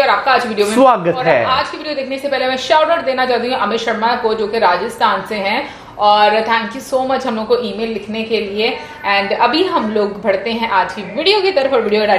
और आपका आज वीडियो में स्वागत है। आज की वीडियो देखने से पहले मैं शाउट आउट देना चाहती हूँ अमित शर्मा को, जो कि राजस्थान से हैं, और थैंक यू सो मच हम लोग को ईमेल लिखने के लिए। एंड अभी हम लोग बढ़ते हैं आज की वीडियो की तरफ, और वीडियो का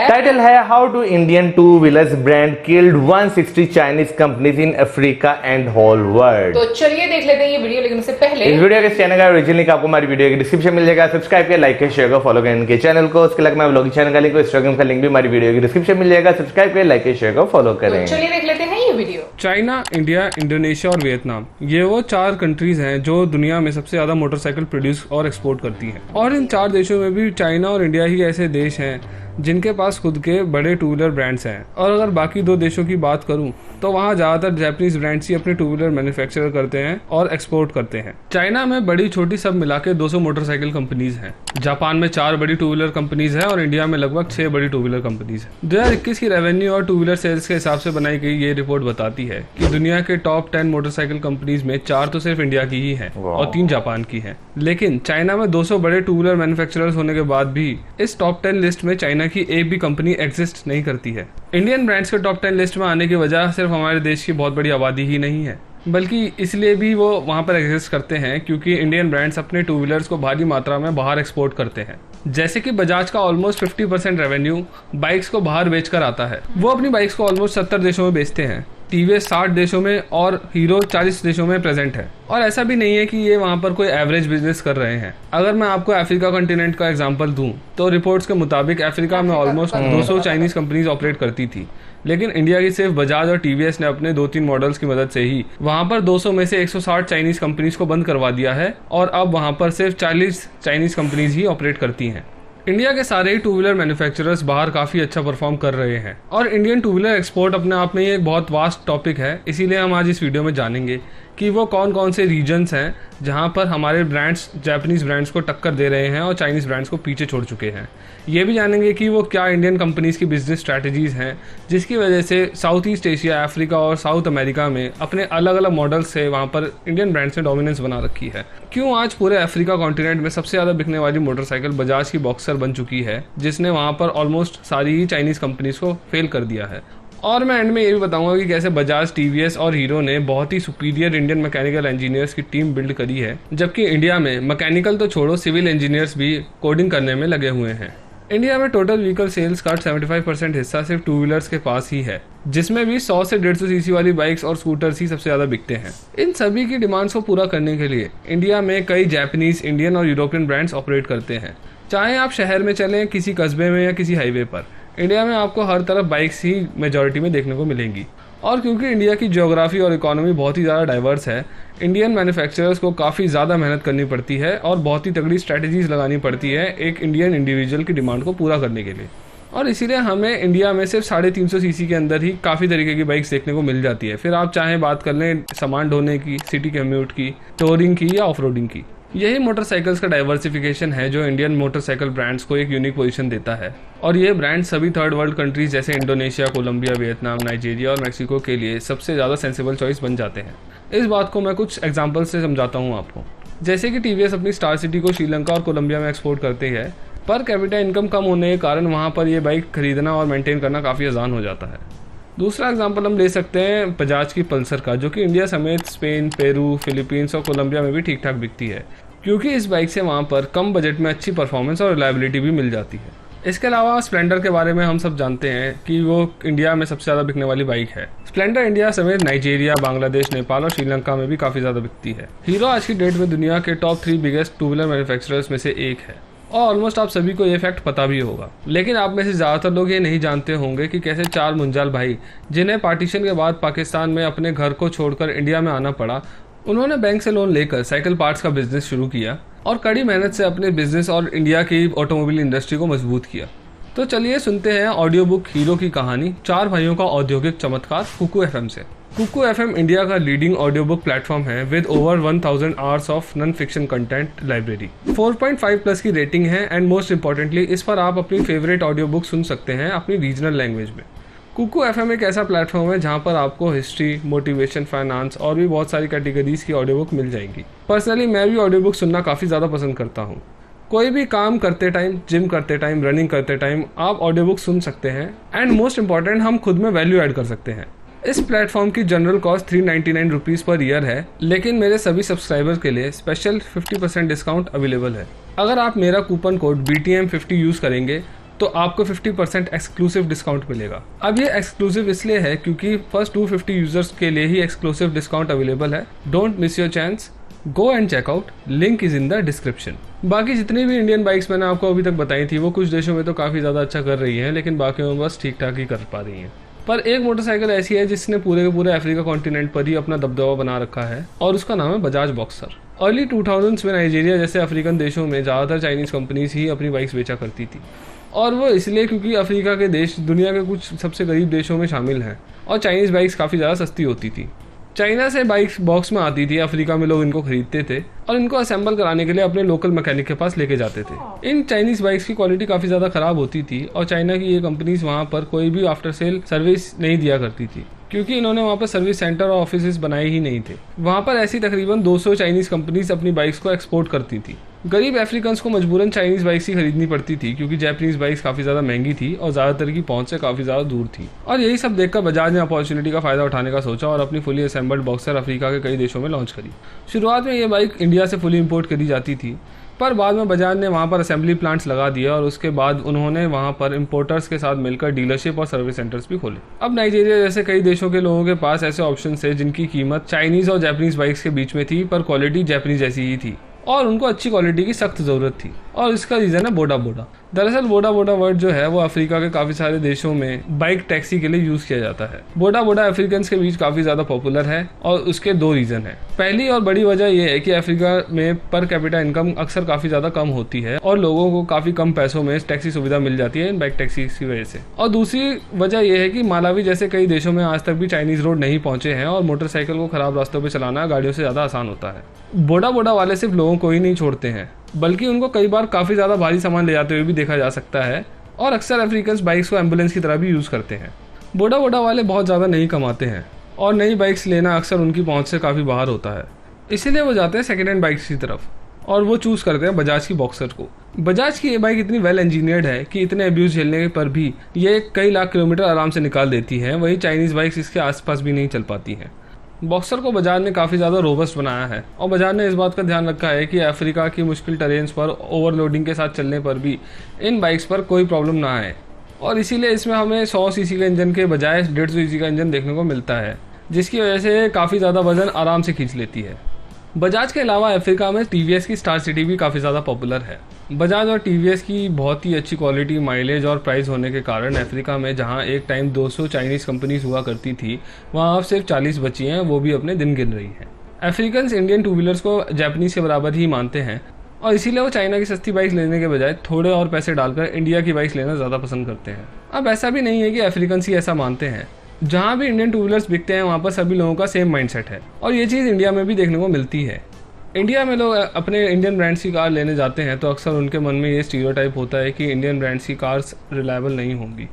टाइटल है how to Indian two wheelers brand killed 160 Chinese companies in Africa and whole world. तो चलिए देख लेते हैं ये वीडियो। लेकिन उससे पहले इस वीडियो के चैनल का ओरिजिनल लिंक आपको हमारी वीडियो के डिस्क्रिप्शन मिल जाएगा। सब्सक्राइब करें, लाइक करें, शेयर करें, फॉलो करें इनके चैनल को। उसके अलावा ब्लॉगिंग चैनल का लिंक, इंस्टाग्राम का लिंक भी हमारी वीडियो के डिस्क्रिप्शन मिल जाएगा। सब्सक्राइब करें, लाइक करें, शेयर करें, फॉलो करें। तो चलिए देख लेते हैं ये वीडियो। चाइना, इंडिया, इंडोनेशिया और वियतनाम, ये वो 4 कंट्रीज हैं जो दुनिया में सबसे ज्यादा मोटरसाइकिल प्रोड्यूस और एक्सपोर्ट करती हैं। और इन 4 देशों में भी चाइना और इंडिया ही ऐसे देश हैं जिनके पास खुद के बड़े टू व्हीलर ब्रांड्स हैं। और अगर बाकी 2 देशों की बात करूं तो वहाँ ज़्यादातर जापानीज ब्रांड्स ही अपने टू व्हीलर मैन्युफैक्चर करते हैं और एक्सपोर्ट करते हैं। चाइना में बड़ी छोटी सब मिला के 200 मोटरसाइकिल कंपनीज हैं। जापान में 4 बड़ी टू व्हीलर कंपनीज हैं और इंडिया में लगभग 6 बड़ी टू व्हीलर कंपनीज हैं। 2021 की रेवेन्यू और टू व्हीलर सेल्स के हिसाब से बनाई गई ये रिपोर्ट बताती है कि दुनिया के टॉप 10 मोटरसाइकिल कंपनीज में 4 तो सिर्फ इंडिया की ही हैं और 3 जापान की हैं। लेकिन चाइना में 200 बड़े टू व्हीलर मैन्युफैक्चरर्स होने के बाद भी इस टॉप 10 लिस्ट में चाइना की एक भी कंपनी एग्जिस्ट नहीं करती है। इंडियन ब्रांड्स के टॉप 10 लिस्ट में आने की वजह सिर्फ हमारे देश की बहुत बड़ी आबादी ही नहीं है, बल्कि इसलिए भी वो वहाँ पर एग्जिस्ट करते हैं क्योंकि इंडियन ब्रांड्स अपने टू व्हीलर्स को भारी मात्रा में बाहर एक्सपोर्ट करते हैं। जैसे कि बजाज का ऑलमोस्ट 50% रेवेन्यू बाइक्स को बाहर बेचकर आता है। वो अपनी बाइक्स को ऑलमोस्ट 70 देशों में बेचते हैं, टीवीएस 60 देशों में और हीरो 40 देशों में प्रेजेंट है। और ऐसा भी नहीं है कि ये वहाँ पर कोई एवरेज बिजनेस कर रहे हैं। अगर मैं आपको अफ्रीका कॉन्टिनेंट का एग्जांपल दूं तो रिपोर्ट्स के मुताबिक अफ्रीका में ऑलमोस्ट 200 चाइनीज कंपनीज ऑपरेट करती थी, लेकिन इंडिया की सिर्फ बजाज और टीवीएस ने अपने 2-3 मॉडल्स की मदद से ही वहाँ पर 200 में से 160 चाइनीज कंपनीज को बंद करवा दिया है और अब वहाँ पर सिर्फ 40 चाइनीज कंपनीज ही ऑपरेट करती हैं। इंडिया के सारे ही टू व्हीलर मैन्युफैक्चरर्स बाहर काफ़ी अच्छा परफॉर्म कर रहे हैं और इंडियन टू व्हीलर एक्सपोर्ट अपने आप में ही एक बहुत वास्ट टॉपिक है। इसीलिए हम आज इस वीडियो में जानेंगे कि वो कौन कौन से रीजन्स हैं जहां पर हमारे ब्रांड्स जापानीज ब्रांड्स को टक्कर दे रहे हैं और चाइनीज़ ब्रांड्स को पीछे छोड़ चुके हैं। ये भी जानेंगे कि वो क्या इंडियन कंपनीज की बिजनेस स्ट्रैटेजीज हैं जिसकी वजह से साउथ ईस्ट एशिया, अफ्रीका और साउथ अमेरिका में अपने अलग अलग मॉडल्स से वहाँ पर इंडियन ब्रांड्स ने डोमिनेंस बना रखी है। क्यों आज पूरे अफ्रीका कॉन्टिनेंट में सबसे ज़्यादा बिकने वाली मोटरसाइकिल बजाज की बॉक्सर बन चुकी है, जिसने वहाँ पर ऑलमोस्ट सारी ही चाइनीज़ कंपनीज को फेल कर दिया है। और मैं एंड में ये भी बताऊंगा कि कैसे बजाज, टीवीएस और हीरो ने बहुत ही सुपीरियर इंडियन मैकेनिकल इंजीनियर्स की टीम बिल्ड करी है, जबकि इंडिया में मैकेनिकल तो छोड़ो, सिविल इंजीनियर्स भी कोडिंग करने में लगे हुए हैं। इंडिया में टोटल व्हीकल सेल्स का 75% हिस्सा सिर्फ टू व्हीलर्स के पास ही है, जिसमें भी 100 से 150 सीसी वाली बाइक्स और स्कूटर्स ही सबसे ज़्यादा बिकते हैं। इन सभी की डिमांड्स को पूरा करने के लिए इंडिया में कई जापानीज, इंडियन और यूरोपियन ब्रांड्स ऑपरेट करते हैं। चाहे आप शहर में चलें, किसी कस्बे में या किसी हाईवे पर, इंडिया में आपको हर तरफ बाइक्स ही मेजॉरिटी में देखने को मिलेंगी। और क्योंकि इंडिया की ज्योग्राफी और इकोनॉमी बहुत ही ज़्यादा डाइवर्स है, इंडियन मैन्युफैक्चरर्स को काफ़ी ज़्यादा मेहनत करनी पड़ती है और बहुत ही तगड़ी स्ट्रैटेजीज लगानी पड़ती है एक इंडियन इंडिविजुअल की डिमांड को पूरा करने के लिए। और इसीलिए हमें इंडिया में सिर्फ 350 सीसी के अंदर ही काफ़ी तरीके की बाइक्स देखने को मिल जाती है। फिर आप चाहें बात कर लें सामान ढोने की, सिटी कम्यूट की, टूरिंग की या ऑफ रोडिंग की। यही मोटरसाइकिल्स का डाइवर्सिफिकेशन है जो इंडियन मोटरसाइकिल ब्रांड्स को एक यूनिक पोजीशन देता है। और ये ब्रांड सभी थर्ड वर्ल्ड कंट्रीज जैसे इंडोनेशिया, कोलंबिया, वियतनाम, नाइजीरिया और मैक्सिको के लिए सबसे ज़्यादा सेंसिबल चॉइस बन जाते हैं। इस बात को मैं कुछ एग्जांपल से समझाता हूँ आपको। जैसे कि टीवीएस अपनी स्टार सिटी को श्रीलंका और कोलंबिया में एक्सपोर्ट करती है। पर कैपिटा इनकम कम होने के कारण वहाँ पर ये बाइक खरीदना और मेंटेन करना काफ़ी आसान हो जाता है। दूसरा एग्जांपल हम ले सकते हैं बजाज की पल्सर का, जो कि इंडिया समेत स्पेन, पेरू, फिलीपींस और कोलंबिया में भी ठीक ठाक बिकती है, क्योंकि इस बाइक से वहाँ पर कम बजट में अच्छी परफॉर्मेंस और रिलायबिलिटी भी मिल जाती है। इसके अलावा स्प्लेंडर के बारे में हम सब जानते हैं कि वो इंडिया में सबसे ज़्यादा बिकने वाली बाइक है। स्प्लेंडर इंडिया समेत नाइजीरिया, बांग्लादेश, नेपाल और श्रीलंका में भी काफ़ी ज़्यादा बिकती है। हीरो आज की डेट में दुनिया के top 3 biggest two wheeler manufacturers में से एक है और ऑलमोस्ट आप सभी को ये फैक्ट पता भी होगा। लेकिन आप में से ज़्यादातर लोग ये नहीं जानते होंगे कि कैसे 4 मुंजाल भाई, जिन्हें पार्टीशन के बाद पाकिस्तान में अपने घर को छोड़कर इंडिया में आना पड़ा, उन्होंने बैंक से लोन लेकर साइकिल पार्ट्स का बिजनेस शुरू किया और कड़ी मेहनत से अपने बिजनेस और इंडिया की ऑटोमोबाइल इंडस्ट्री को मजबूत किया। तो चलिए सुनते हैं ऑडियो बुक हीरो की कहानी, 4 भाइयों का औद्योगिक चमत्कार, कुकू एफएम से। कुकू एफएम इंडिया का लीडिंग ऑडियो बुक प्लेटफॉर्म है with over 1000 hours of non fiction content library. 4.5 plus की रेटिंग है एंड मोस्ट इंपॉर्टेंटली इस पर आप अपनी फेवरेट ऑडियो बुक सुन सकते हैं अपनी रीजनल लैंग्वेज में। कुकू एफएम एक ऐसा प्लेटफॉर्म है जहां पर आपको हिस्ट्री, मोटिवेशन, फाइनेंस और भी बहुत सारी कैटेगरीज की ऑडियो बुक मिल जाएंगी। पर्सनली मैं भी ऑडियो बुक सुनना काफ़ी ज़्यादा पसंद करता हूँ। कोई भी काम करते टाइम, जिम करते टाइम, रनिंग करते टाइम आप ऑडियो बुक सुन सकते हैं। एंड मोस्ट इंपॉर्टेंट, हम खुद में वैल्यू ऐड कर सकते हैं। इस प्लेटफॉर्म की general cost 399 rupees per year है, लेकिन मेरे सभी सब्सक्राइबर्स के लिए स्पेशल 50% डिस्काउंट अवेलेबल है। अगर आप मेरा कूपन कोड BTM50 यूज़ करेंगे तो आपको 50% एक्सक्लूसिव डिस्काउंट मिलेगा। अब ये एक्सक्लूसिव इसलिए है क्योंकि फर्स्ट 250 यूजर्स के लिए ही एक्सक्लूसिव डिस्काउंट अवेलेबल है। Don't miss your chance, go and checkout, link is in the description. बाकी जितनी भी इंडियन बाइक्स मैंने आपको अभी तक बताई थी वो कुछ देशों में तो काफ़ी ज़्यादा अच्छा कर रही हैं, लेकिन बाकियों में बस ठीक ठाक ही कर पा रही हैं। पर एक मोटरसाइकिल ऐसी है जिसने पूरे के पूरे अफ्रीका कॉन्टिनेंट पर ही अपना दबदबा बना रखा है और उसका नाम है बजाज बॉक्सर। अर्ली 2000s में नाइजीरिया जैसे अफ्रीकन देशों में ज़्यादातर चाइनीज़ कंपनीज ही अपनी बाइक्स बेचा करती थी, और वो इसलिए क्योंकि अफ्रीका के देश दुनिया के कुछ सबसे गरीब देशों में शामिल हैं और चाइनीज़ बाइक्स काफ़ी ज़्यादा सस्ती होती थी। चाइना से बाइक्स बॉक्स में आती थी, अफ्रीका में लोग इनको खरीदते थे और इनको असेंबल कराने के लिए अपने लोकल मैकेनिक के पास लेके जाते थे। इन चाइनीज़ बाइक्स की क्वालिटी काफ़ी ज़्यादा ख़राब होती थी और चाइना की ये कंपनीज वहाँ पर कोई भी आफ्टर सेल सर्विस नहीं दिया करती थी, क्योंकि इन्होंने वहाँ पर सर्विस सेंटर और ऑफिस बनाए ही नहीं थे। वहाँ पर ऐसी तकरीबन 200 चाइनीज़ कंपनीज अपनी बाइक्स को एक्सपोर्ट करती थी। गरीब अफ्रीकन्स को मजबूरन चाइनीज़ बाइक्स ही खरीदनी पड़ती थी क्योंकि जापानीज़ बाइक्स काफ़ी ज़्यादा महंगी थी और ज़्यादातर की पहुंच से काफ़ी ज़्यादा दूर थी। और यही सब देखकर बजाज ने अपॉर्चुनिटी का फ़ायदा उठाने का सोचा और अपनी फुली असेंबल्ड बॉक्सर अफ्रीका के कई देशों में लॉन्च करी। शुरुआत में ये बाइक इंडिया से फुली इम्पोर्ट करी जाती थी, पर बाद में बजाज ने वहाँ पर असेंबली प्लांट्स लगा दिए और उसके बाद उन्होंने वहाँ पर इंपोर्टर्स के साथ मिलकर डीलरशिप और सर्विस सेंटर्स भी खोले। अब नाइजीरिया जैसे कई देशों के लोगों के पास ऐसे ऑप्शन थे जिनकी कीमत चाइनीज़ और जापानीज़ बाइक्स के बीच में थी, पर क्वालिटी जापानीज़ जैसी ही थी और उनको अच्छी क्वालिटी की सख्त ज़रूरत थी, और इसका रीज़न है बोडा बोडा। दरअसल बोडा बोडा वर्ड जो है वो अफ्रीका के काफ़ी सारे देशों में बाइक टैक्सी के लिए यूज़ किया जाता है। बोडा बोडा अफ्रीकन के बीच काफ़ी ज़्यादा पॉपुलर है और उसके दो रीज़न है। पहली और बड़ी वजह यह है कि अफ्रीका में पर कैपिटा इनकम अक्सर काफ़ी ज़्यादा कम होती है और लोगों को काफ़ी कम पैसों में टैक्सी सुविधा मिल जाती है इन बाइक टैक्सी की वजह से। और दूसरी वजह यह है कि मालावी जैसे कई देशों में आज तक भी चाइनीज़ रोड नहीं पहुंचे हैं और मोटरसाइकिल को ख़राब रास्तों पर चलाना गाड़ियों से ज़्यादा आसान होता है। बोडा बोडा वाले सिर्फ लोगों को ही नहीं छोड़ते हैं, बल्कि उनको कई बार काफ़ी ज़्यादा भारी सामान ले जाते हुए भी देखा जा सकता है और अक्सर अफ्रीकन्स बाइक्स को एम्बुलेंस की तरह भी यूज़ करते हैं। बोडा बोडा वाले बहुत ज़्यादा नहीं कमाते हैं और नई बाइक्स लेना अक्सर उनकी पहुंच से काफ़ी बाहर होता है, इसीलिए वो जाते हैं सेकेंड हैंड बाइक्स की तरफ और वो चूज़ करते हैं बजाज की बॉक्सर को। बजाज की ये बाइक इतनी वेल इंजीनियर्ड है कि इतने अब्यूज़ झेलने पर भी ये कई लाख किलोमीटर आराम से निकाल देती है, वहीं चाइनीज़ बाइक्स इसके आसपास भी नहीं चल पाती हैं। बॉक्सर को बजाज ने काफ़ी ज़्यादा रोबस्ट बनाया है और बजाज ने इस बात का ध्यान रखा है कि अफ्रीका की मुश्किल टेरेन्स पर ओवरलोडिंग के साथ चलने पर भी इन बाइक्स पर कोई प्रॉब्लम ना आए, और इसीलिए इसमें हमें 100 सीसी का इंजन के बजाय 150 सीसी का इंजन देखने को मिलता है, जिसकी वजह से काफ़ी ज़्यादा वजन आराम से खींच लेती है। बजाज के अलावा अफ्रीका में TVS की स्टार सिटी भी काफ़ी ज़्यादा पॉपुलर है। बजाज और TVS की बहुत ही अच्छी क्वालिटी, माइलेज और प्राइस होने के कारण अफ्रीका में जहां एक टाइम 200 चाइनीज़ कंपनीज हुआ करती थी, वहां अब सिर्फ 40 बची हैं, वो भी अपने दिन गिन रही हैं। अफ्रीकन्स इंडियन टू व्हीलर्स को जापानीज़ के बराबर ही मानते हैं और इसीलिए वो चाइना की सस्ती बाइक्स लेने के बजाय थोड़े और पैसे डालकर इंडिया की बाइक्स लेना ज़्यादा पसंद करते हैं। अब ऐसा भी नहीं है कि अफ्रीकन्स ही ऐसा मानते हैं, जहाँ भी इंडियन टू व्हीलर्स बिकते हैं वहाँ पर सभी लोगों का सेम माइंडसेट है और ये चीज़ इंडिया में भी देखने को मिलती है। इंडिया में लोग अपने इंडियन ब्रांड्स की कार लेने जाते हैं तो अक्सर उनके मन में ये स्टीरियोटाइप होता है कि इंडियन ब्रांड्स की कार्स रिलायबल नहीं होंगी,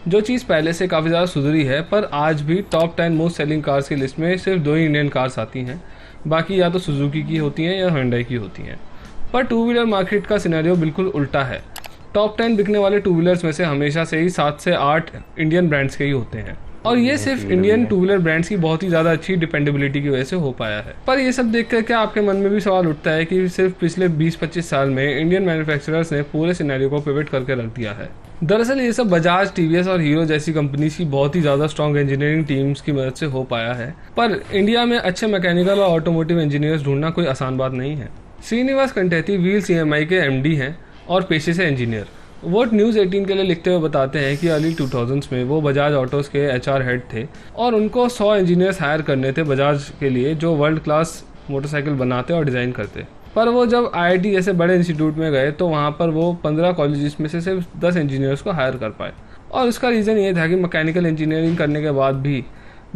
जो चीज़ पहले से काफ़ी ज़्यादा सुधरी है। पर आज भी टॉप 10 मोस्ट सेलिंग कार्स की लिस्ट में सिर्फ 2 ही इंडियन कार्स आती हैं, बाकी या तो सुजुकी की होती हैं या हुंडई की होती हैं। पर टू व्हीलर मार्केट का सिनेरियो बिल्कुल उल्टा है। टॉप 10 बिकने वाले टू व्हीलर्स में से हमेशा से ही 7 से 8 इंडियन ब्रांड्स के ही होते हैं और ये सिर्फ इंडियन टू व्हीलर ब्रांड्स की बहुत ही ज़्यादा अच्छी डिपेंडेबिलिटी की वजह से हो पाया है। पर ये सब देखकर क्या आपके मन में भी सवाल उठता है कि सिर्फ पिछले 20-25 साल में इंडियन मैन्युफैक्चरर्स ने पूरे सिनेरियो को पिवट करके रख दिया है। दरअसल ये सब बजाज, TVS और हीरो जैसी कंपनीज की बहुत ही ज़्यादा स्ट्रॉन्ग इंजीनियरिंग टीम्स की मदद से हो पाया है, पर इंडिया में अच्छे मैकेनिकल और ऑटोमोटिव इंजीनियर्स ढूंढना कोई आसान बात नहीं है। श्रीनिवास कंटेती व्हील CMI के MD हैं और पेशे से इंजीनियर। वो न्यूज़ 18 के लिए लिखते हुए बताते हैं कि अर्ली 2000s में वो बजाज ऑटोज़ के HR हेड थे और उनको 100 इंजीनियर्स हायर करने थे बजाज के लिए, जो वर्ल्ड क्लास मोटरसाइकिल बनाते और डिज़ाइन करते। पर वो जब IIT जैसे बड़े इंस्टीट्यूट में गए तो वहाँ पर वो 15 कॉलेजेस में से सिर्फ 10 इंजीनियर्स को हायर कर पाए और उसका रीज़न ये था कि मैकेनिकल इंजीनियरिंग करने के बाद भी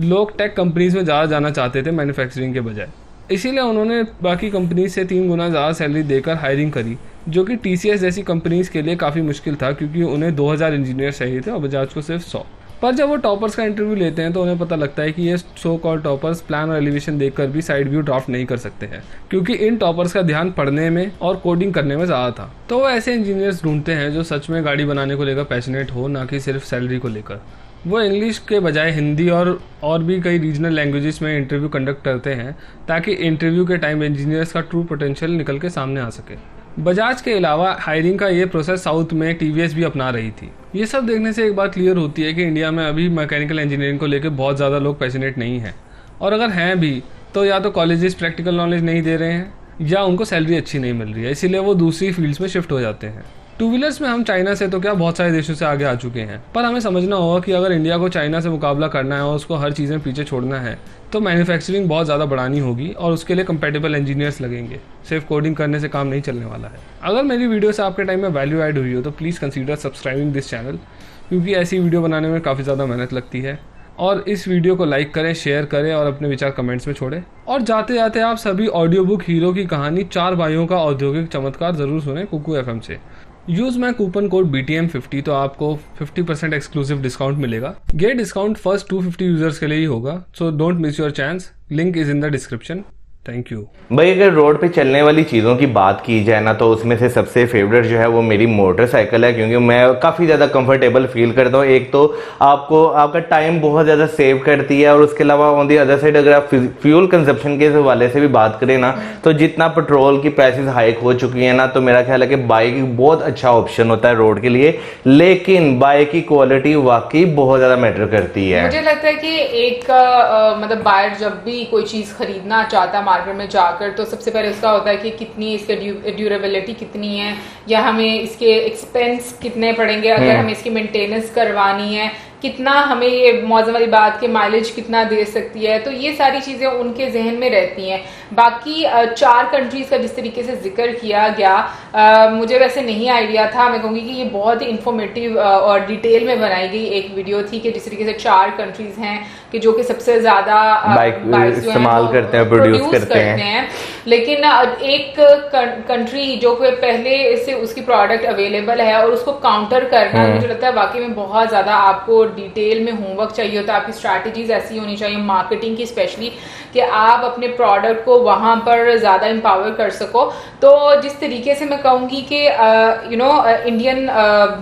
लोग टेक कंपनीज़ में ज़्यादा जाना चाहते थे मैन्युफैक्चरिंग के बजाय। इसीलिए उन्होंने बाकी कंपनीज से 3 गुना ज़्यादा सैलरी देकर हायरिंग करी, जो कि TCS जैसी कंपनीज के लिए काफ़ी मुश्किल था क्योंकि उन्हें 2000 इंजीनियर चाहिए थे और बजाज को सिर्फ 100। पर जब वो टॉपर्स का इंटरव्यू लेते हैं तो उन्हें पता लगता है कि ये सो कॉल्ड टॉपर्स प्लान और एलिवेशन देखकर भी साइड व्यू ड्राफ्ट नहीं कर सकते हैं, क्योंकि इन टॉपर्स का ध्यान पढ़ने में और कोडिंग करने में ज़्यादा था। तो वो ऐसे इंजीनियर्स ढूंढते हैं जो सच में गाड़ी बनाने को लेकर पैशनेट हो, ना कि सिर्फ सैलरी को लेकर। वो इंग्लिश के बजाय हिंदी और भी कई रीजनल लैंग्वेजेस में इंटरव्यू कंडक्ट करते हैं ताकि इंटरव्यू के टाइम इंजीनियर्स का ट्रू पोटेंशियल निकल के सामने आ सके। बजाज के अलावा हायरिंग का ये प्रोसेस साउथ में टीवीएस भी अपना रही थी। ये सब देखने से एक बात क्लियर होती है कि इंडिया में अभी मैकेनिकल इंजीनियरिंग को लेकर बहुत ज़्यादा लोग पैशनेट नहीं हैं, और अगर हैं भी तो या तो कॉलेजेस प्रैक्टिकल नॉलेज नहीं दे रहे हैं या उनको सैलरी अच्छी नहीं मिल रही है, इसीलिए वो दूसरी फील्ड्स में शिफ्ट हो जाते हैं। टू व्हीलर्स में हम चाइना से तो क्या बहुत सारे देशों से आगे आ चुके हैं, पर हमें समझना होगा कि अगर इंडिया को चाइना से मुकाबला करना है और उसको हर चीज़ में पीछे छोड़ना है तो मैन्युफैक्चरिंग बहुत ज़्यादा बढ़ानी होगी और उसके लिए कंपेटेबल इंजीनियर्स लगेंगे। सिर्फ कोडिंग करने से काम नहीं चलने वाला है। अगर मेरी वीडियो से आपके टाइम में वैल्यू ऐड हुई हो तो please consider subscribing this channel, क्योंकि ऐसी वीडियो बनाने में काफ़ी ज़्यादा मेहनत लगती है। और इस वीडियो को लाइक करें, शेयर करें और अपने विचार कमेंट्स में छोड़ें। और जाते जाते आप सभी ऑडियो बुक हीरो की कहानी 4 भाइयों का औद्योगिक चमत्कार ज़रूर सुने कुकू FM से। Use my coupon code BTM50 तो आपको 50% एक्सक्लूसिव डिस्काउंट मिलेगा। ये डिस्काउंट फर्स्ट 250 यूजर्स के लिए ही होगा, so don't miss your chance. Link is in the description. Thank you. भाई अगर रोड पे चलने वाली चीज़ों की बात की जाए ना तो उसमें से सबसे फेवरेट जो है वो मेरी मोटरसाइकिल है, क्योंकि मैं काफ़ी ज़्यादा कंफर्टेबल फील करता हूँ। एक तो आपका टाइम बहुत ज़्यादा सेव करती है, और उसके अलावा ऑन दी अदर साइड अगर आप फ्यूल कंजप्शन के हवाले से भी बात करें ना तो जितना पेट्रोल की प्राइसेस हाइक हो चुकी है ना, तो मेरा ख्याल है कि बाइक एक बहुत अच्छा ऑप्शन होता है रोड के लिए। लेकिन बाइक की क्वालिटी वाकई बहुत ज़्यादा मैटर करती है। मुझे लगता है कि एक मतलब बायर जब भी कोई चीज़ खरीदना चाहता है मार्केट में जाकर, तो सबसे पहले उसका होता है कि कितनी इसके ड्यूरेबिलिटी कितनी है, या हमें इसके एक्सपेंस कितने पड़ेंगे अगर हमें इसकी मेंटेनेंस करवानी है, कितना हमें ये मौजूद वाली बात के माइलेज कितना दे सकती है। तो ये सारी चीज़ें उनके जहन में रहती हैं। बाकी 4 कंट्रीज़ का जिस तरीके से जिक्र किया गया, मुझे वैसे नहीं आइडिया था। मैं कहूँगी कि ये बहुत ही इंफॉर्मेटिव और डिटेल में बनाई गई एक वीडियो थी कि जिस तरीके से 4 कंट्रीज़ हैं कि जो कि सबसे ज़्यादा बाइक इस्तेमाल करते हैं, प्रोड्यूस करते हैं। लेकिन एक कंट्री जो कि पहले से उसकी प्रोडक्ट अवेलेबल है और उसको काउंटर करना, मुझे लगता है वाकई में बहुत ज़्यादा आपको डिटेल में होमवर्क चाहिए होता है। आपकी स्ट्रैटेजीज ऐसी होनी चाहिए मार्केटिंग की स्पेशली, कि आप अपने प्रोडक्ट को वहां पर ज़्यादा एम्पावर कर सको। तो जिस तरीके से मैं कहूँगी कि इंडियन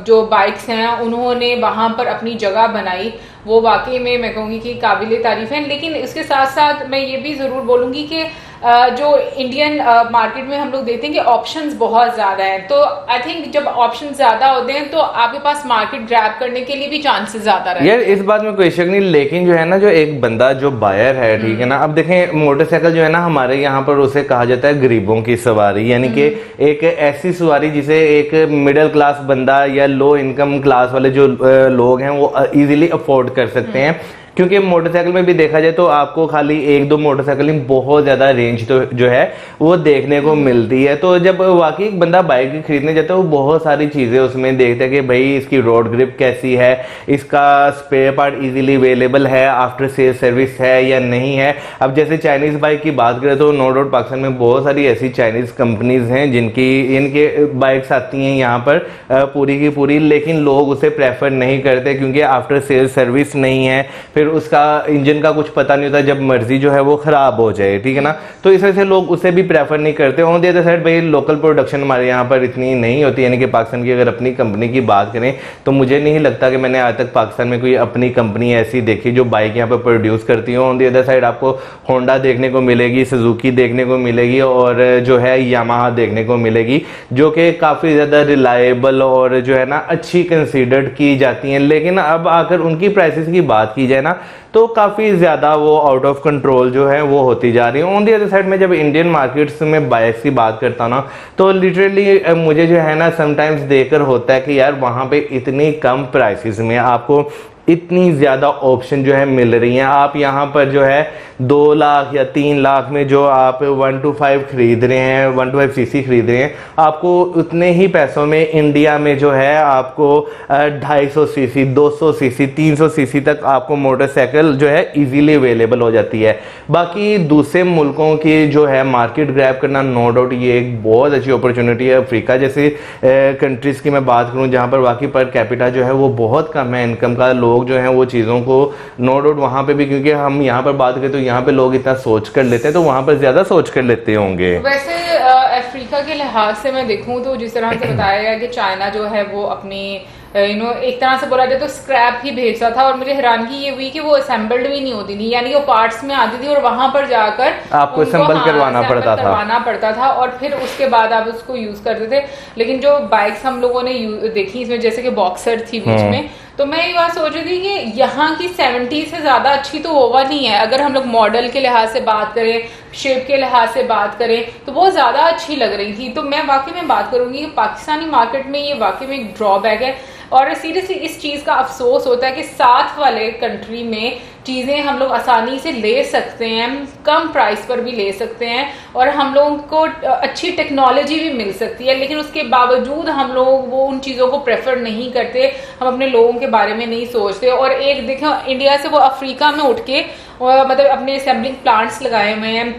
जो बाइक्स हैं उन्होंने वहां पर अपनी जगह बनाई, वो वाकई में मैं कहूँगी कि काबिल तारीफ है। लेकिन इसके साथ साथ मैं ये भी ज़रूर बोलूँगी कि जो इंडियन मार्केट में हम लोग देखते हैं कि ऑप्शंस बहुत ज़्यादा हैं, तो आई थिंक जब ऑप्शंस ज़्यादा होते हैं तो आपके पास मार्केट ग्रैब करने के लिए भी चांसेस ज़्यादा रहते हैं। यार इस बात में कोई शक नहीं, लेकिन जो है ना, जो एक बंदा जो बायर है, ठीक है ना, अब देखें मोटरसाइकिल जो है ना हमारे यहाँ पर उसे कहा जाता है गरीबों की सवारी, यानी कि एक ऐसी सवारी जिसे एक मिडिल क्लास बंदा या लो इनकम क्लास वाले जो लोग हैं वो इजीली अफोर्ड कर सकते हैं। क्योंकि मोटरसाइकिल में भी देखा जाए तो आपको खाली 1-2 मोटरसाइकिल में बहुत ज्यादा रेंज तो जो है वो देखने को मिलती है। तो जब वाकई एक बंदा बाइक खरीदने जाता है वो बहुत सारी चीजें उसमें देखता है कि भाई इसकी रोड ग्रिप कैसी है, इसका स्पेयर पार्ट इजीली अवेलेबल है, आफ्टर सेल सर्विस है या नहीं है। अब जैसे चाइनीज बाइक की बात करें तो नो डाउट पाकिस्तान में बहुत सारी ऐसी चाइनीज कंपनीज हैं इनके बाइक्स आती हैं यहाँ पर पूरी की पूरी, लेकिन लोग उसे प्रेफर नहीं करते क्योंकि आफ्टर सेल सर्विस नहीं है, फिर उसका इंजन का कुछ पता नहीं होता, जब मर्जी जो है वो खराब हो जाए, ठीक है ना। तो इस वजह से लोग उसे भी प्रेफर नहीं करते। ऑन द अदर साइड भाई लोकल प्रोडक्शन हमारे यहाँ पर इतनी नहीं होती, यानी कि पाकिस्तान की अगर अपनी कंपनी की बात करें तो मुझे नहीं लगता कि मैंने आज तक पाकिस्तान में कोई अपनी कंपनी ऐसी देखी जो बाइक यहाँ पर प्रोड्यूस करती हो। ऑन द अदर साइड आपको होंडा देखने को मिलेगी, सुजुकी देखने को मिलेगी और जो है यामाहा देखने को मिलेगी, जो कि काफ़ी ज़्यादा रिलायबल और जो है ना अच्छी कंसीडर्ड की जाती हैं। लेकिन अब आकर उनकी प्राइसेस की बात की जाए ना तो काफ़ी ज़्यादा वो आउट ऑफ कंट्रोल जो है वो होती जा रही है। ऑन दी अदर साइड में जब इंडियन मार्केट्स में बाइक्स की बात करता हूँ ना तो लिटरली मुझे जो है ना समटाइम्स देखकर होता है कि यार वहाँ पे इतनी कम प्राइसेस में आपको इतनी ज़्यादा ऑप्शन जो है मिल रही हैं। आप यहाँ पर जो है 2 लाख या 3 लाख में जो आप 125 खरीद रहे हैं, 125 सीसी खरीद रहे हैं, आपको उतने ही पैसों में इंडिया में जो है आपको 250 सीसी, 200 सीसी, 300 सीसी तक आपको मोटरसाइकिल जो है इजीली अवेलेबल हो जाती है। बाकी दूसरे मुल्कों की जो है मार्केट ग्रैब करना नो डाउट ये एक बहुत अच्छी अपॉर्चुनिटी है। अफ्रीका जैसी कंट्रीज़ की मैं बात करूँ जहाँ पर वाकई पर कैपिटा जो है वो बहुत कम है इनकम का, लोग जो हैं वो चीज़ों को नो डाउट वहाँ पे भी, क्योंकि हम यहाँ पर बात करें तो यहाँ पे लोग इतना सोच कर लेते हैं, तो वहाँ पर ज़्यादा सोच कर लेते होंगे। वैसे अफ्रीका के लिहाज से मैं देखूं तो जिस तरह से बताया गया कि चाइना जो है वो अपनी एक तरह से बोला जाए तो स्क्रैप ही भेजता था, और मुझे हैरानगी ये हुई कि वो असेंबल्ड भी नहीं होती थी, यानी वो पार्ट्स में आती थी और वहां पर जाकर आपको असेंबल करवाना पड़ता था और फिर उसके बाद आप उसको यूज करते थे। लेकिन जो बाइक्स हम लोगों ने देखी इसमें जैसे कि बॉक्सर थी बीच में, तो मैं ये बात सोच रही थी कि यहाँ की 70 से ज्यादा अच्छी तो ओवा नहीं है। अगर हम लोग मॉडल के लिहाज से बात करें, शेप के लिहाज से बात करें, तो बहुत ज्यादा अच्छी लग रही थी। तो मैं वाकई में बात करूंगी कि पाकिस्तानी मार्केट में ये वाकई में एक ड्रॉबैक है, और सीरियसली इस चीज का अफसोस होता है कि साथ वाले कंट्री में चीजें हम लोग आसानी से ले सकते हैं, कम प्राइस पर भी ले सकते हैं, और हम लोगों को अच्छी टेक्नोलॉजी भी मिल सकती है, लेकिन उसके बावजूद हम लोग वो उन चीजों को प्रेफर नहीं करते, हम अपने लोगों के बारे में नहीं सोचते। और एक देखो इंडिया से वो अफ्रीका में उठ के मतलब अपने असेंबलिंग प्लांट्स लगाए हुए हैं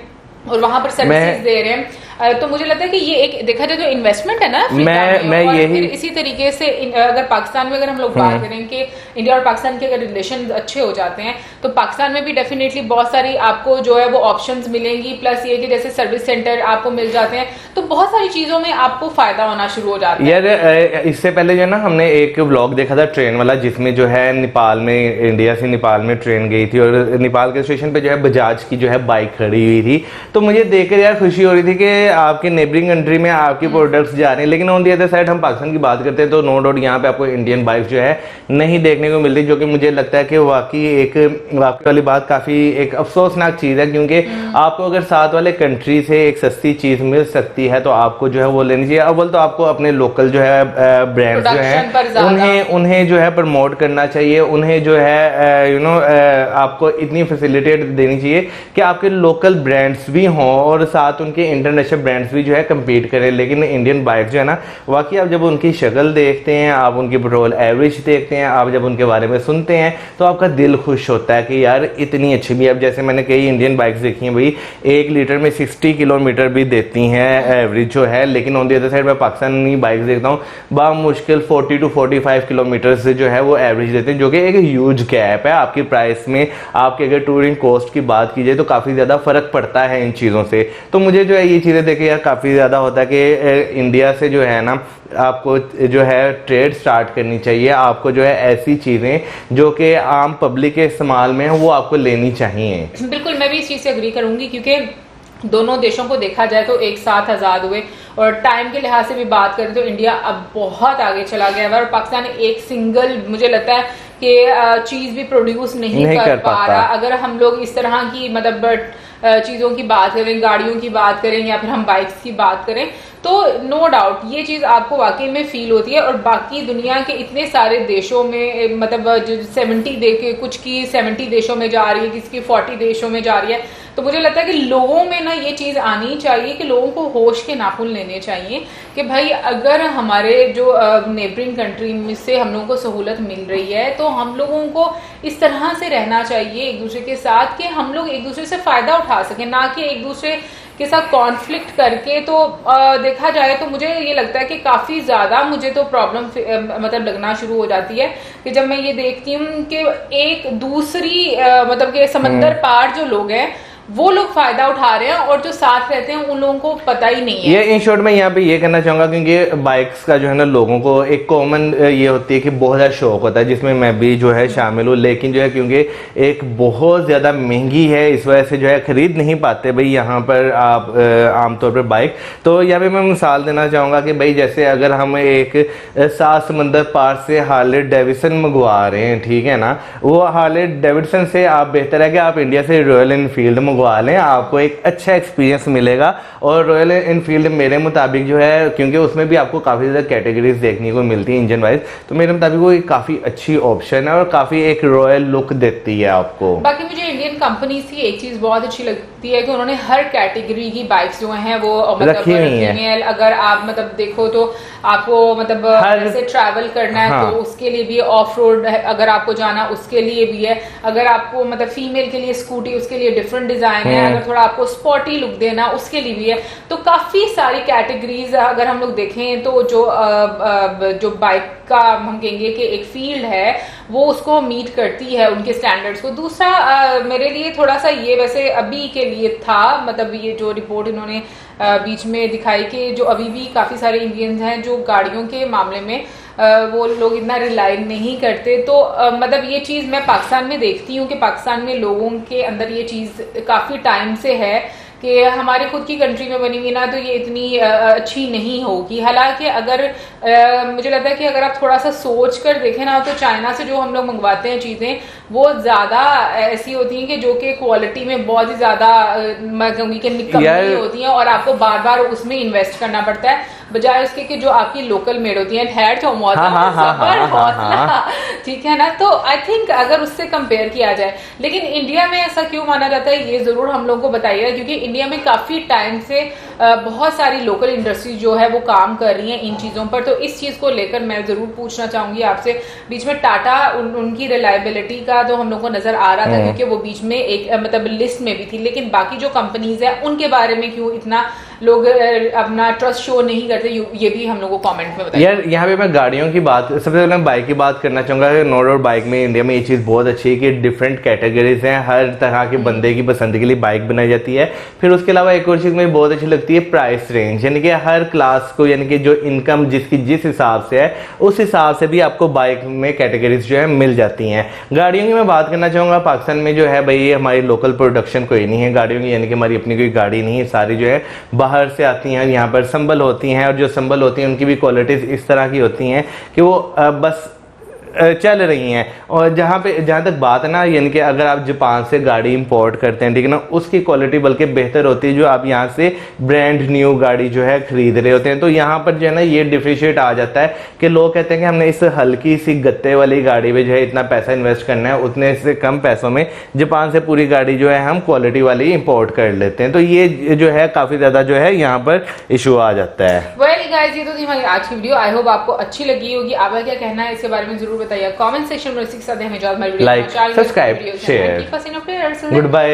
और वहां पर सर्विसेज दे रहे हैं। तो मुझे लगता है कि ये एक देखा जाए तो इन्वेस्टमेंट है ना मैं और यही फिर इसी तरीके से अगर पाकिस्तान में अगर हम लोग बात करें कि इंडिया और पाकिस्तान के अगर रिलेशन अच्छे हो जाते हैं तो पाकिस्तान में भी डेफिनेटली बहुत सारी आपको जो है वो ऑप्शंस मिलेंगी, प्लस ये कि जैसे सर्विस सेंटर आपको मिल जाते हैं, तो बहुत सारी चीजों में आपको फायदा होना शुरू हो जाता है। यार इससे पहले जो है ना हमने एक व्लॉग देखा था ट्रेन वाला, जिसमें जो है नेपाल में, इंडिया से नेपाल में ट्रेन गई थी और नेपाल के स्टेशन पे जो है बजाज की जो है बाइक खड़ी हुई थी। तो मुझे देखकर यार खुशी हो रही थी कि आपके नेबरिंग कंट्री में आपके प्रोडक्ट्स जा रहे हैं, लेकिन ऑन दी अदर साइड हम पाकिस्तान की बात करते हैं तो नो डाउट यहाँ पे आपको इंडियन बाइक जो है नहीं देखने को मिलती, जो कि मुझे लगता है कि वाकई वाली बात काफी एक अफसोसनाक चीज है, क्योंकि आपको अगर साथ वाले कंट्री से एक सस्ती चीज मिल सकती है तो आपको जो है वो लेनी चाहिए। अव्वल तो आपको अपने लोकल जो है ब्रांड्स जो है उन्हें जो है प्रमोट करना चाहिए, उन्हें जो है आपको इतनी फैसिलिटी देनी चाहिए कि आपके लोकल ब्रांड्स भी हों और साथ उनके इंटरनेशनल ब्रांड्स भी जो है कम्पीट करें। लेकिन इंडियन बाइक जो है ना, वाकई आप जब उनकी शक्ल देखते हैं, आप उनकी पेट्रोल एवरेज देखते हैं, आप जब उनके बारे में सुनते हैं तो आपका दिल खुश होता है कि यार इतनी अच्छी भी। अब जैसे मैंने कई इंडियन बाइक्स देखी हैं भाई 1 लीटर में 60 किलोमीटर भी देती हैं एवरेज जो है, लेकिन ऑन दी अदर साइड मैं पाकिस्तानी बाइक्स देखता हूँ बामुश्किल 40 to 45 किलोमीटर से जो है वो एवरेज देते हैं, जो कि एक ह्यूज गैप है आपकी प्राइस में। आपके अगर टूरिंग कॉस्ट की बात की जाए तो काफ़ी ज़्यादा फर्क पड़ता है इन चीज़ों से। तो मुझे जो है ये चीज़ें देखे यार काफ़ी ज़्यादा होता है कि इंडिया से जो है ना आपको जो है ट्रेड स्टार्ट करनी चाहिए। आपको जो है ऐसी चीज़ें जो कि आम पब्लिक के इस्तेमाल में है वो आपको लेनी चाहिए। बिल्कुल, मैं भी इस चीज़ से एग्री करूंगी, क्योंकि दोनों देशों को देखा जाए तो एक साथ आज़ाद हुए, और टाइम के लिहाज से भी बात करें तो इंडिया अब बहुत आगे चला गया है और पाकिस्तान एक सिंगल मुझे लगता है कि चीज़ भी प्रोड्यूस नहीं कर पा रहा। अगर हम लोग इस तरह की मतलब चीज़ों की बात करें, गाड़ियों की बात करें या फिर हम बाइक्स की बात करें, तो नो डाउट ये चीज़ आपको वाकई में फील होती है। और बाकी दुनिया के इतने सारे देशों में मतलब जो 70 कुछ की 70 देशों में जा रही है, किसकी 40 देशों में जा रही है, तो मुझे लगता है कि लोगों में ना ये चीज़ आनी चाहिए कि लोगों को होश के नाखून लेने चाहिए कि भाई अगर हमारे जो नेबरिंग कंट्री से हम लोगों को सहूलत मिल रही है तो हम लोगों को इस तरह से रहना चाहिए एक दूसरे के साथ कि हम लोग एक दूसरे से फ़ायदा उठा सकें, ना कि एक दूसरे के साथ कॉन्फ्लिक्ट करके। तो देखा जाए तो मुझे ये लगता है कि काफ़ी ज़्यादा मुझे तो प्रॉब्लम मतलब लगना शुरू हो जाती है कि जब मैं ये देखती हूँ कि एक दूसरी मतलब कि समंदर पार जो लोग हैं वो लोग फायदा उठा रहे हैं और जो साथ रहते हैं उन लोगों को पता ही नहीं है। ये इन शॉर्ट में यहाँ पे ये कहना चाहूंगा, क्योंकि बाइक्स का जो है ना लोगों को एक कॉमन ये होती है कि बहुत ज़्यादा शौक होता है, जिसमें मैं भी जो है शामिल हूँ, लेकिन जो है क्योंकि एक बहुत ज़्यादा महंगी है इस वजह से जो है खरीद नहीं पाते भाई यहाँ पर आप आमतौर पर बाइक। तो यहाँ पे मैं मिसाल देना चाहूँगा कि भाई जैसे अगर हम एक 7 समंदर पार से हार्ले डेविडसन मंगवा रहे हैं, ठीक है ना, वो हार्ले डेविडसन से आप बेहतर है कि आप इंडिया से रॉयल एनफील्ड मंगवा लें, आपको एक अच्छा एक्सपीरियंस मिलेगा। और रॉयल एनफील्ड मेरे मुताबिक जो है, क्योंकि उसमें भी आपको काफ़ी ज़्यादा कैटेगरीज देखने को मिलती है इंजन वाइज, तो मेरे मुताबिक वो एक काफ़ी अच्छी ऑप्शन है और काफ़ी एक रॉयल लुक देती है आपको। बाकी मुझे इंडियन कंपनीज की एक चीज़ बहुत अच्छी लगती है कि उन्होंने हर कैटेगरी की बाइक्स जो हैं वो मतलब रखी हुई हैं। अगर आप मतलब देखो तो आपको मतलब ऐसे ट्रैवल करना है तो उसके लिए भी, ऑफ रोड अगर आपको जाना उसके लिए भी है, अगर आपको मतलब फीमेल के लिए स्कूटी उसके लिए डिफरेंट डिजाइन है, अगर थोड़ा आपको स्पॉटी लुक देना उसके लिए भी है। तो काफी सारी कैटेगरीज अगर हम लोग देखें तो जो बाइक का हम कहेंगे कि एक फील्ड है वो उसको मीट करती है उनके स्टैंडर्ड्स को। दूसरा मेरे लिए थोड़ा सा ये वैसे अभी के लिए था, मतलब ये जो रिपोर्ट इन्होंने बीच में दिखाई कि जो अभी भी काफी सारे इंडियंस हैं जो गाड़ियों के मामले में वो लोग इतना रिलाई नहीं करते। तो मतलब ये चीज मैं पाकिस्तान में देखती हूँ कि पाकिस्तान में लोगों के अंदर ये चीज काफी टाइम से है कि हमारी खुद की कंट्री में बनी हुई ना तो ये इतनी अच्छी नहीं होगी। हालांकि अगर मुझे लगता है कि अगर आप थोड़ा सा सोच कर देखें ना तो चाइना से जो हम लोग मंगवाते हैं चीजें वो ज्यादा ऐसी होती हैं कि जो कि क्वालिटी में बहुत ही ज्यादा मैं कहूँगी कि निकम्मी होती हैं और आपको बार बार उसमें इन्वेस्ट करना पड़ता है बजाय उसके कि जो आपकी लोकल मेड होती है। ठहर तो हौसला, ठीक है ना। तो आई थिंक अगर उससे कंपेयर किया जाए, लेकिन इंडिया में ऐसा क्यों माना जाता है ये जरूर हम लोग को बताइएगा, क्योंकि इंडिया में काफी टाइम से बहुत सारी लोकल इंडस्ट्री जो है वो काम कर रही है इन चीजों पर। तो इस चीज को लेकर मैं जरूर पूछना चाहूंगी आपसे। बीच में टाटा उनकी रिलायबिलिटी का तो हम लोग को नजर आ रहा था क्योंकि वो बीच में एक मतलब लिस्ट में भी थी, लेकिन बाकी जो कंपनीज है उनके बारे में क्यों इतना लोग अपना ट्रस्ट शो नहीं करते, ये भी हम लोग को कमेंट में बताइए। यार यहाँ पे मैं गाड़ियों की बात, सबसे पहले मैं बाइक की बात करना चाहूंगा। नो डाउट बाइक में इंडिया में ये चीज बहुत अच्छी है कि डिफरेंट कैटेगरीज हैं, हर तरह के बंदे की पसंद के लिए बाइक बनाई जाती है। फिर उसके अलावा एक और चीज मुझे बहुत अच्छी लगती है प्राइस रेंज, यानी कि हर क्लास को, यानी कि जो इनकम जिसकी जिस हिसाब से है उस हिसाब से भी आपको बाइक में कैटेगरीज जो है मिल जाती हैं। गाड़ियों की मैं बात करना चाहूंगा, पाकिस्तान में जो है भाई हमारी लोकल प्रोडक्शन कोई नहीं है गाड़ियों की, यानी कि हमारी अपनी कोई गाड़ी नहीं है, सारी जो है बाहर से आती हैं, यहाँ पर संभल होती हैं और जो संभल होती हैं उनकी भी क्वालिटीज इस तरह की होती हैं कि वो बस चल रही हैं। और जहाँ तक बात है ना, यानी कि अगर आप जापान से गाड़ी इंपोर्ट करते हैं, ठीक है ना, उसकी क्वालिटी बल्कि बेहतर होती है जो आप यहाँ से ब्रांड न्यू गाड़ी जो है खरीद रहे होते हैं। तो यहाँ पर जो है ना ये डिफरेंशिएट आ जाता है कि लोग कहते हैं कि हमने इस हल्की सी गत्ते वाली गाड़ी में जो है इतना पैसा इन्वेस्ट करना है, उतने से कम पैसों में जापान से पूरी गाड़ी जो है हम क्वालिटी वाली इंपोर्ट कर लेते हैं। तो ये जो है काफी ज्यादा जो है यहाँ पर इशू आ जाता है। वेल गाइस, ये तो थी हमारी आज की वीडियो। आई होप आपको अच्छी लगी होगी। आपका क्या कहना है इसके बारे में जरूर बताइए कमेंट सेक्शन में। हमें like, subscribe, share, good bye.